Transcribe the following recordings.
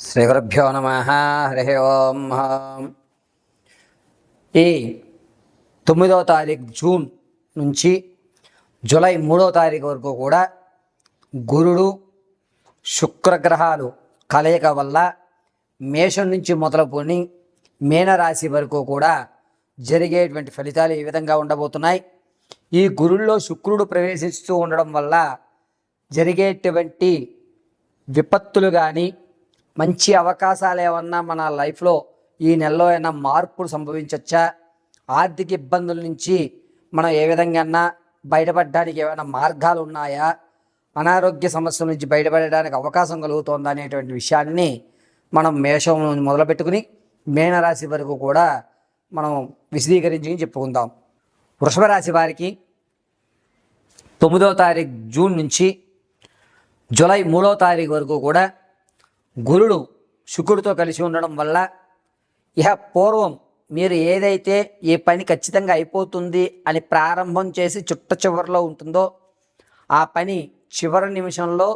శ్రీగురుభ్యో నమ. హరి ఓం. ఈ 9వ తారీఖు జూన్ నుంచి జూలై 3వ తారీఖు వరకు కూడా గురుడు శుక్రగ్రహాలు కలయిక వల్ల మేషం నుంచి మొదలుకొని మీనరాశి వరకు కూడా జరిగేటువంటి ఫలితాలు ఈ విధంగా ఉండబోతున్నాయి. ఈ గురుల్లో శుక్రుడు ప్రవేశిస్తూ ఉండడం వల్ల జరిగేటువంటి విపత్తులు కానీ మంచి అవకాశాలు ఏమన్నా మన లైఫ్లో ఈ నెలలో ఏమైనా మార్పులు సంభవించవచ్చా, ఆర్థిక ఇబ్బందుల నుంచి మనం ఏ విధంగా బయటపడడానికి ఏమైనా మార్గాలు ఉన్నాయా, అనారోగ్య సమస్యల నుంచి బయటపడడానికి అవకాశం కలుగుతుందా అనేటువంటి విషయాన్ని మనం మేషం మొదలుపెట్టుకుని మీనరాశి వరకు కూడా మనం విశదీకరించి చెప్పుకుందాం. వృషభ రాశి వారికి 9వ తారీఖు జూన్ నుంచి జూలై 3వ తారీఖు వరకు కూడా గురుడు శుక్రుడితో కలిసి ఉండడం వల్ల ఇహ పూర్వం మీరు ఏదైతే ఈ పని ఖచ్చితంగా అయిపోతుంది అని ప్రారంభం చేసి చుట్ట చివరిలో ఉంటుందో ఆ పని చివరి నిమిషంలో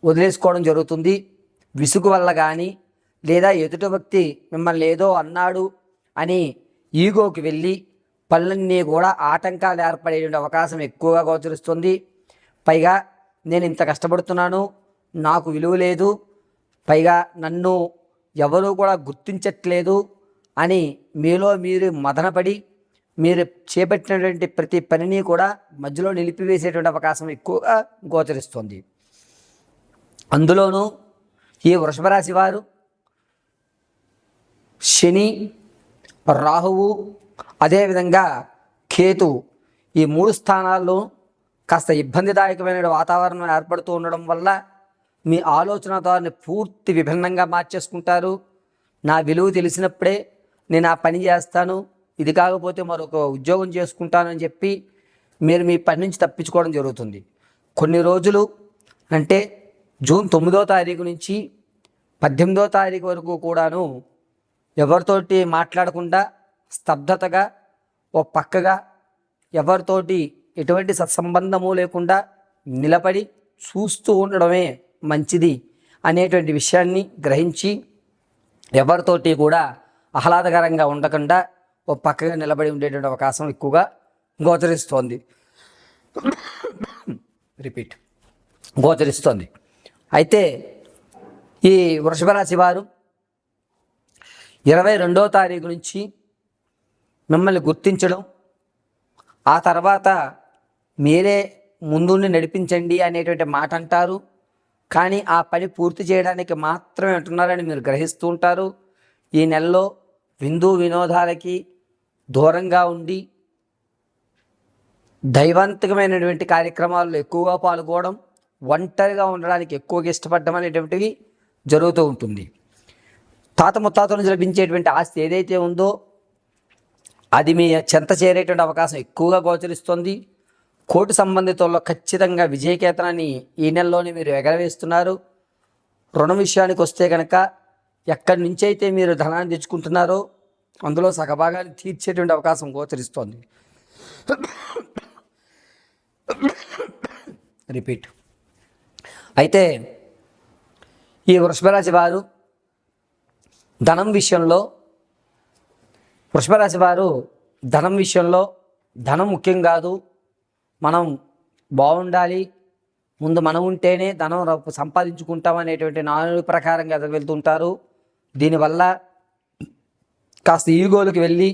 వదిలేసుకోవడం జరుగుతుంది. విసుగు వల్ల కానీ లేదా ఎదుటి వ్యక్తి మిమ్మల్ని ఏదో అన్నాడు అని ఈగోకి వెళ్ళి పనులన్నీ కూడా ఆటంకాలు ఏర్పడే అవకాశం ఎక్కువగా గోచరిస్తుంది. పైగా నేను ఇంత కష్టపడుతున్నాను, నాకు విలువ లేదు, పైగా నన్ను ఎవరూ కూడా గుర్తించట్లేదు అని మీలో మీరు మదనపడి మీరు చేపట్టినటువంటి ప్రతి పనిని కూడా మధ్యలో నిలిపివేసేటువంటి అవకాశం ఎక్కువగా గోచరిస్తుంది. అందులోనూ ఈ వృషభ రాశి వారు శని, రాహువు, అదేవిధంగా కేతు ఈ 3 స్థానాల్లో కాస్త ఇబ్బందిదాయకమైన వాతావరణం ఏర్పడుతూ ఉండడం వల్ల మీ ఆలోచన ధోరణి పూర్తి విభిన్నంగా మార్చేసుకుంటారు. నా విలువ తెలిసినప్పుడే నేను ఆ పని చేస్తాను, ఇది కాకపోతే మరొక ఉద్యోగం చేసుకుంటానని చెప్పి మీరు మీ పని నుంచి తప్పించుకోవడం జరుగుతుంది. కొన్ని రోజులు అంటే జూన్ 9వ తారీఖు నుంచి 18వ తారీఖు వరకు కూడాను ఎవరితోటి మాట్లాడకుండా స్తబ్దతగా ఓ పక్కగా ఎవరితోటి ఎటువంటి సత్సంబంధము లేకుండా నిలబడి చూస్తూ ఉండడమే మంచిది అనేటువంటి విషయాన్ని గ్రహించి ఎవరితోటి కూడా ఆహ్లాదకరంగా ఉండకుండా ఓ పక్కగా నిలబడి ఉండేటువంటి అవకాశం ఎక్కువగా గోచరిస్తోంది. గోచరిస్తోంది. అయితే ఈ వృషభ రాశి వారు 22వ తారీఖు నుంచి మిమ్మల్ని గుర్తించడం, ఆ తర్వాత మీరే ముందుండి నడిపించండి అనేటువంటి మాట అంటారు. కానీ ఆ పని పూర్తి చేయడానికి మాత్రమే అంటున్నారని మీరు గ్రహిస్తూ ఉంటారు. ఈ నెలలో విందు వినోదాలకి దూరంగా ఉండి దైవాంతికమైనటువంటి కార్యక్రమాల్లో ఎక్కువగా పాల్గొనడం, ఒంటరిగా ఉండడానికి ఎక్కువగా ఇష్టపడడం అనేటువంటివి జరుగుతూ ఉంటుంది. తాత ముత్తాతల నుంచి లభించేటువంటి ఆస్తి ఏదైతే ఉందో అది మీ చెంత చేరేటువంటి అవకాశం ఎక్కువగా గోచరిస్తుంది. కోర్టు సంబంధితుల్లో ఖచ్చితంగా విజయకేతనాన్ని ఈ నెలలోనే మీరు ఎగరవేస్తున్నారు. రుణం విషయానికి వస్తే కనుక ఎక్కడి నుంచి అయితే మీరు ధనాన్ని తెచ్చుకుంటున్నారో అందులో సగభాగాన్ని తీర్చేటువంటి అవకాశం గోచరిస్తోంది. అయితే ఈ వృషభరాశి వారు ధనం విషయంలో ధనం ముఖ్యం కాదు, మనం బాగుండాలి, ముందు మనం ఉంటేనే ధనం సంపాదించుకుంటాం అనేటువంటి నానుడి ప్రకారంగా వెళ్తుంటారు. దీనివల్ల కాస్త ఈగోలకు వెళ్ళి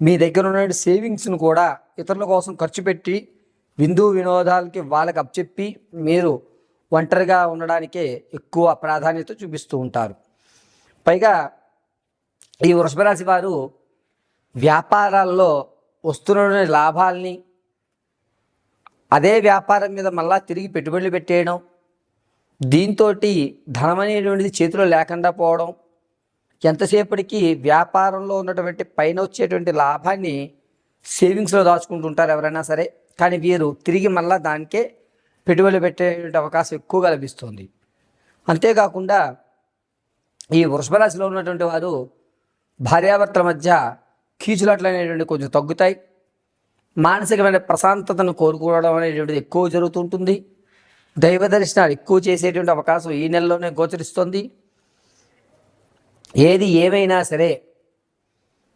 మీ దగ్గర ఉన్న సేవింగ్స్ను కూడా ఇతరుల కోసం ఖర్చు పెట్టి విందు వినోదాలకి వాళ్ళకి అప్పచెప్పి మీరు ఒంటరిగా ఉండడానికే ఎక్కువ ప్రాధాన్యత చూపిస్తూ ఉంటారు. పైగా ఈ వృషభరాశి వారు వ్యాపారాల్లో వస్తున్న లాభాల్ని అదే వ్యాపారం మీద మళ్ళా తిరిగి పెట్టుబడులు పెట్టేయడం, దీంతో ధనం అనేటువంటిది చేతిలో లేకుండా పోవడం, ఎంతసేపటికి వ్యాపారంలో ఉన్నటువంటి పైన వచ్చేటువంటి లాభాన్ని సేవింగ్స్లో దాచుకుంటుంటారు ఎవరైనా సరే. కానీ వీరు తిరిగి మళ్ళా దానికే పెట్టుబడులు పెట్టే అవకాశం ఎక్కువగా లభిస్తుంది. అంతేకాకుండా ఈ వృషభ రాశిలో ఉన్నటువంటి వారు భార్యాభర్తల మధ్య కీచులాట్లు అనేటువంటి కొంచెం తగ్గుతాయి. మానసికమైన ప్రశాంతతను కోరుకోవడం అనేటువంటిది ఎక్కువ జరుగుతుంటుంది. దైవ దర్శనాలు ఎక్కువ చేసేటువంటి అవకాశం ఈ నెలలోనే గోచరిస్తుంది. ఏది ఏమైనా సరే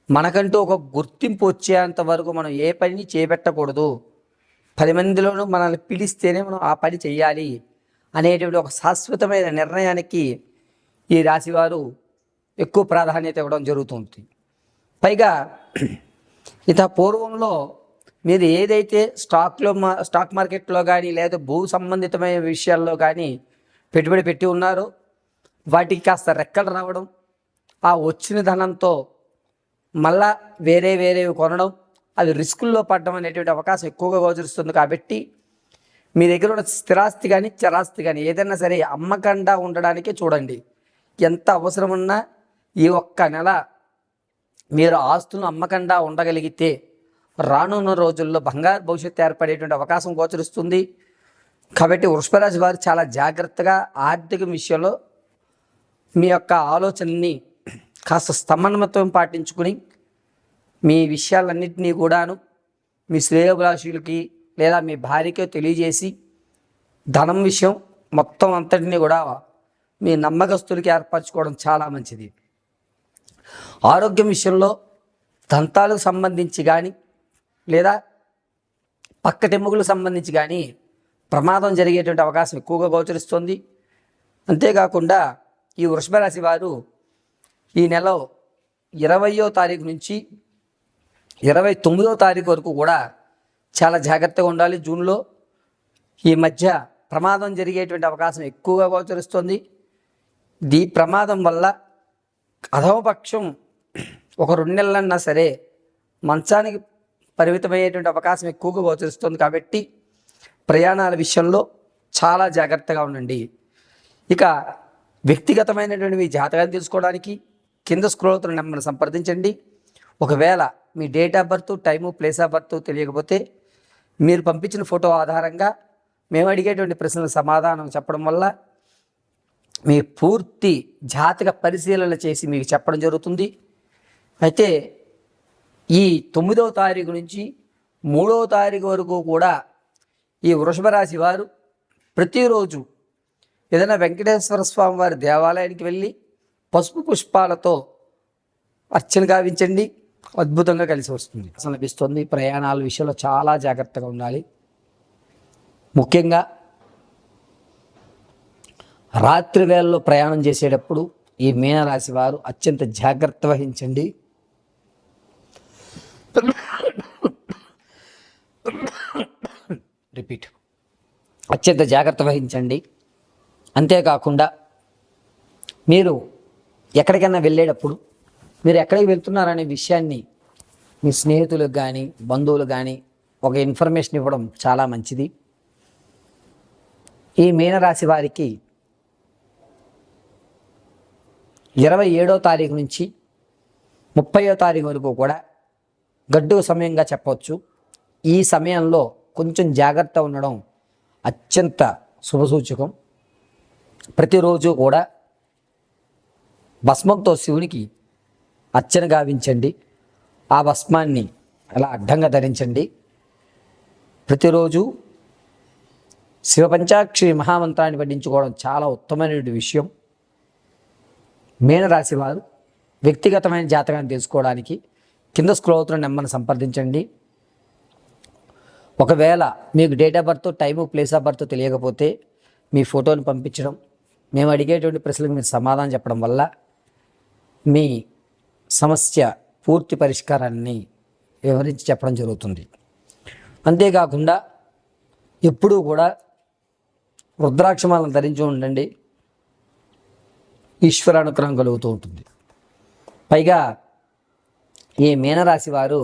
మనకంటూ ఒక గుర్తింపు వచ్చేంత వరకు మనం ఏ పని చేపట్టకూడదు. 10 మందిలోనూ మనల్ని పిలిస్తేనే మనం ఆ పని చెయ్యాలి అనేటువంటి ఒక శాశ్వతమైన నిర్ణయానికి ఈ రాశివారు ఎక్కువ ప్రాధాన్యత ఇవ్వడం జరుగుతుంది. పైగా పూర్వంలో మీరు ఏదైతే స్టాక్ మార్కెట్లో కానీ లేదా భూ సంబంధితమైన విషయాల్లో కానీ పెట్టుబడి పెట్టి ఉన్నారో వాటికి కాస్త రెక్కలు రావడం, ఆ వచ్చిన ధనంతో మళ్ళా వేరేవి కొనడం, అది రిస్కుల్లో పడడం అనేటువంటి అవకాశం ఎక్కువగా గోచరిస్తుంది. కాబట్టి మీ దగ్గర ఉన్న స్థిరాస్తి కానీ చరాస్తి కానీ ఏదైనా సరే అమ్మకుండా ఉండడానికే చూడండి. ఎంత అవసరమున్నా ఈ ఒక్క నెల మీరు ఆస్తులను అమ్మకుండా ఉండగలిగితే రానున్న రోజుల్లో బంగారు భవిష్యత్తు ఏర్పడేటువంటి అవకాశం గోచరిస్తుంది. కాబట్టి వృషభరాశి వారు చాలా జాగ్రత్తగా ఆర్థిక విషయంలో మీ యొక్క ఆలోచనని కాస్త సమన్వయం పాటించుకుని మీ విషయాలన్నింటినీ కూడాను మీ శ్రేయోభిలాషులకి లేదా మీ భార్యకి తెలియజేసి ధనం విషయం మొత్తం అంతటినీ కూడా మీ నమ్మకస్తులకి ఏర్పరచుకోవడం చాలా మంచిది. ఆరోగ్యం విషయంలో దంతాలకు సంబంధించి కానీ లేదా పక్కటెముకలకు సంబంధించి కానీ ప్రమాదం జరిగేటువంటి అవకాశం ఎక్కువగా గోచరిస్తుంది. అంతేకాకుండా ఈ వృషభ రాశి వారు ఈ నెల 20వ తారీఖు నుంచి 29వ తారీఖు వరకు కూడా చాలా జాగ్రత్తగా ఉండాలి. జూన్లో ఈ మధ్య ప్రమాదం జరిగేటువంటి అవకాశం ఎక్కువగా గోచరిస్తుంది. ఈ ప్రమాదం వల్ల అధమపక్షం ఒక 2 నెలలన్నా సరే మంచానికి పరిమితమయ్యేటువంటి అవకాశం ఎక్కువగా గోచరిస్తుంది. కాబట్టి ప్రయాణాల విషయంలో చాలా జాగ్రత్తగా ఉండండి. ఇక వ్యక్తిగతమైనటువంటి మీ జాతకాన్ని తెలుసుకోవడానికి కింద స్క్రోల్ అవుతున్న నెంబర్ని సంప్రదించండి. ఒకవేళ మీ date of birth, time, place of birth తెలియకపోతే మీరు పంపించిన ఫోటో ఆధారంగా మేము అడిగేటువంటి ప్రశ్నలకు సమాధానం చెప్పడం వల్ల మీ పూర్తి జాతక పరిశీలన చేసి మీకు చెప్పడం జరుగుతుంది. అయితే ఈ 9వ తారీఖు నుంచి 3వ తారీఖు వరకు కూడా ఈ వృషభ రాశి వారు ప్రతిరోజు ఏదైనా వెంకటేశ్వర స్వామి వారి దేవాలయానికి వెళ్ళి పసుపు పుష్పాలతో అర్చన గావించండి. అద్భుతంగా కలిసి వస్తుంది లభిస్తుంది. ప్రయాణాల విషయంలో చాలా జాగ్రత్తగా ఉండాలి. ముఖ్యంగా రాత్రి వేళల్లో ప్రయాణం చేసేటప్పుడు ఈ మీనరాశి వారు అత్యంత జాగ్రత్త వహించండి. అత్యంత జాగ్రత్త వహించండి. అంతేకాకుండా మీరు ఎక్కడికైనా వెళ్ళేటప్పుడు మీరు ఎక్కడికి వెళ్తున్నారనే విషయాన్ని మీ స్నేహితులకు కానీ బంధువులకు కానీ ఒక ఇన్ఫర్మేషన్ ఇవ్వడం చాలా మంచిది. ఈ మీనరాశి వారికి 27వ తారీఖు నుంచి 30వ తారీఖు వరకు కూడా గడ్డు సమయంగా చెప్పవచ్చు. ఈ సమయంలో కొంచెం జాగ్రత్త ఉండడం అత్యంత శుభసూచకం. ప్రతిరోజు కూడా భస్మంతో శివునికి అర్చన గావించండి. ఆ భస్మాన్ని అలా అడ్డంగా ధరించండి. ప్రతిరోజు శివపంచాక్షరి మహామంత్రాన్ని పఠించుకోవడం చాలా ఉత్తమమైన విషయం. మీనరాశి వారు వ్యక్తిగతమైన జాతకాన్ని తెలుసుకోవడానికి కింద స్క్రోల్ అవుతున్న నెంబర్ని సంప్రదించండి. ఒకవేళ మీకు date of birth, time, place of birth తెలియకపోతే మీ ఫోటోని పంపించడం, మేము అడిగేటువంటి ప్రశ్నలకు మీరు సమాధానం చెప్పడం వల్ల మీ సమస్య పూర్తి పరిష్కారాన్ని వివరించి చెప్పడం జరుగుతుంది. అంతేకాకుండా ఎప్పుడూ కూడా రుద్రాక్షమాలను ధరించి ఉండండి. ఈశ్వర అనుగ్రహం కలుగుతూ ఉంటుంది. పైగా ఈ మీనరాశి వారు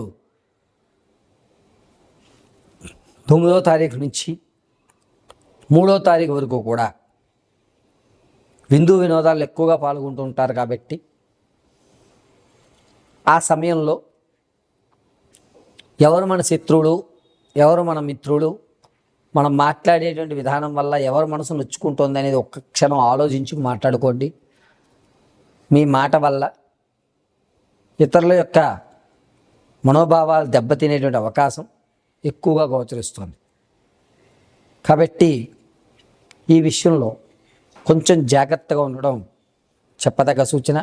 9వ తారీఖు నుంచి 3వ తారీఖు వరకు కూడా విందు వినోదాలు ఎక్కువగా పాల్గొంటూ ఉంటారు. కాబట్టి ఆ సమయంలో ఎవరు మన శత్రువులు, ఎవరు మన మిత్రులు, మనం మాట్లాడేటువంటి విధానం వల్ల ఎవరు మనసు నొచ్చుకుంటుంది అనేది ఒక్క క్షణం ఆలోచించి మాట్లాడుకోండి. మీ మాట వల్ల ఇతరుల యొక్క మనోభావాలు దెబ్బతినేటువంటి అవకాశం ఎక్కువగా గోచరిస్తుంది. కాబట్టి ఈ విషయంలో కొంచెం జాగ్రత్తగా ఉండడం చెప్పదగ్గ సూచన.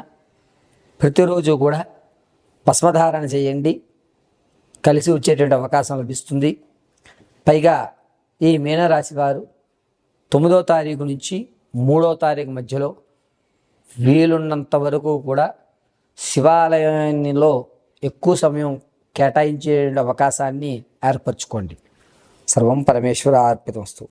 ప్రతిరోజు కూడా భస్మధారణ చేయండి, కలిసి వచ్చేటువంటి అవకాశం లభిస్తుంది. పైగా ఈ మీనరాశి వారు 9వ తారీఖు నుంచి 3వ తారీఖు మధ్యలో వీలున్నంత వరకు కూడా శివాలయంలో ఎక్కువ సమయం కేటాయించే అవకాశాన్ని ఏర్పరచుకోండి. సర్వం పరమేశ్వర అర్పితమస్తు.